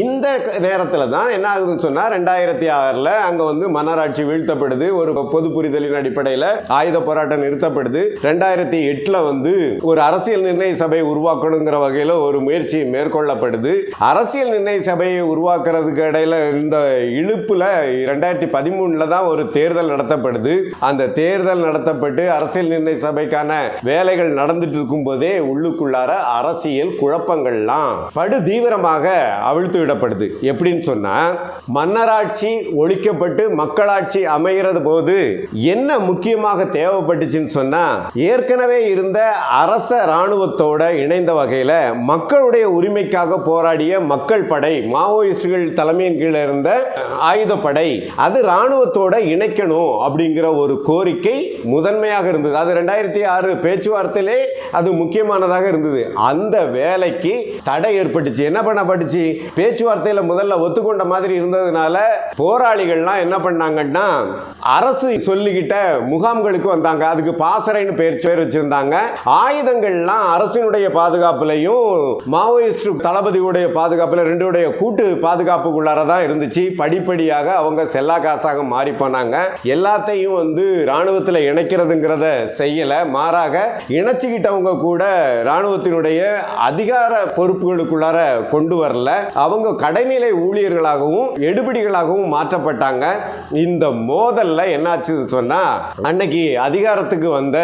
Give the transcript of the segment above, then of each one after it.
இந்த நேரத்தில் தான் என்ன ஆகுதுன்னு சொன்னா 2006 அங்க வந்து மன்னராட்சி வீழ்த்தப்படுது. ஒரு பொது புரிதலின் அடிப்படையில் ஆயுத போராட்டம் நிறுத்தப்படுது. 2008 வந்து ஒரு அரசியல் நிர்ணய சபையை உருவாக்கணுங்கிற வகையில் ஒரு முயற்சி மேற்கொள்ளப்படுது. அரசியல் நிர்ணய சபையை உருவாக்குறதுக்கு இடையில இந்த இழுப்புல 2013 தான் ஒரு தேர்தல் நடத்தப்படுது. அந்த தேர்தல் நடத்தப்பட்டு அரசியல் நிர்ணய சபைக்கான வேலைகள் நடந்துட்டு இருக்கும் போதே உள்ளுக்குள்ளார அரசியல் குழப்பங்கள்லாம் படு தீவிரமாக அவிழ்த்து விடப்படுது. எப்படின்னு சொன்னா, மன்னராட்சி ஒழிக்கப்பட்டு மக்களாட்சி அமைகிறது போது என்ன முக்கியமாக தேவைப்பட்டுச்சுன்னு சொன்னா, ஏற்கனவே இருந்த அரச இராணுவத்தோட இணைந்த வகையில மக்களுடைய உரிமைக்காக போராடிய மக்கள் படை, மாவோயிஸ்டுகள் தலைமையின் கீழே இருந்த ஆயுதப்படை, அது இராணுவத்தோட இணைக்கணும் அப்படிங்கிற ஒரு கோரிக்கை முதன்மையாக இருந்தது. அது 2006 பேச்சுவார்த்தையிலே அது முக்கியமானதாக இருந்தது. அந்த வேலைக்கு தடை ஏற்பட்டுச்சு. என்ன பண்ணப்பட்டுச்சு? பேச்சுவார்த்தையில் முதல்ல ஒத்துக்கொண்ட மாதிரி இருந்ததுனால போராளிகள்லாம் என்ன பண்ணாங்கன்னா, அரசு சொல்லிக்கிட்ட முகாம்களுக்கு வந்தாங்க. அதுக்கு பாசறைன்னு பேர் வச்சிருந்தாங்க. ஆயுதங்கள்லாம் அரசினுடைய பாதுகாப்புலையும் மாவோயிஸ்ட் தளபதியுடைய பாதுகாப்புல ரெண்டுடைய கூட்டு பாதுகாப்புக்குள்ளார தான் இருந்துச்சு. படிப்படியாக அவங்க செல்லா காசாக மாறி போனாங்க. எல்லாத்தையும் வந்து ராணுவத்தில் இணைக்கிறதுங்கிறத செய்யல. மாறாக இணைச்சுக்கிட்டவங்க கூட ராணுவத்தினுடைய அதிகார பொறுப்புகளுக்குள்ளார கொண்டு வரல. அவங்க கடைநிலை ஊழியர்களாகவும் எடுபிடிகளாகவும் மாற்றப்பட்டாங்க. இந்த மோதல்ல என்னாச்சு சொன்னா, அன்னைக்கு அதிகாரத்துக்கு வந்த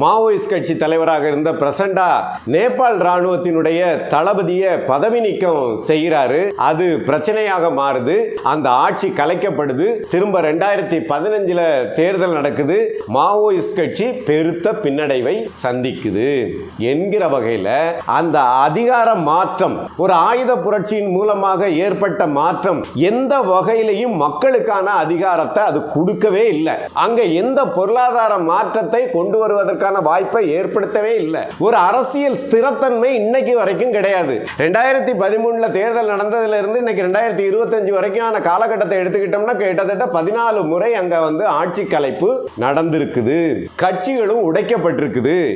மாவோயிஸ்ட் கட்சி தலைவராக இருந்த பிரசண்டா நேபாள் ராணுவத்தினுடைய தளபதியை பதவி நீக்கம் செய்கிறாரு. அது பிரச்சனையாக மாறுது. அந்த ஆட்சி கலைக்கப்படுது. திரும்ப 2015 தேர்தல் நடக்குது. மாவோயிஸ்ட் கட்சி பெருத்த பின்னடைவை சந்திக்குது என்கிற வகையில் அந்த அதிகார மாற்றம், ஒரு ஆயுத புரட்சியின் மூலமாக ஏற்பட்ட மாற்றம் எந்த வகையிலையும் மக்களுக்கான அதிகாரத்தை அது கொடுக்கவே இல்லை. அங்க எந்த பொருளாதார மாற்றத்தை கொண்டு வருவதற்கான வாய்ப்பை ஏற்படுத்தவே இல்லை. ஒரு அரசியல் ஸ்திரத்தன்மை இன்னைக்கு வரைக்கும் கிடையாது. 2013 தேர்தல் நடந்ததுல இருந்து இன்னைக்கு 2025 வரைக்கும் காலகட்டத்தை எடுத்துக்கிட்டோம்னா கிட்டத்தட்ட 14 முறை அங்க வந்து ஆட்சி கலைப்பு நடந்திருக்குது. கட்சிகளும் உடைக்கப்பட்டிருக்குது.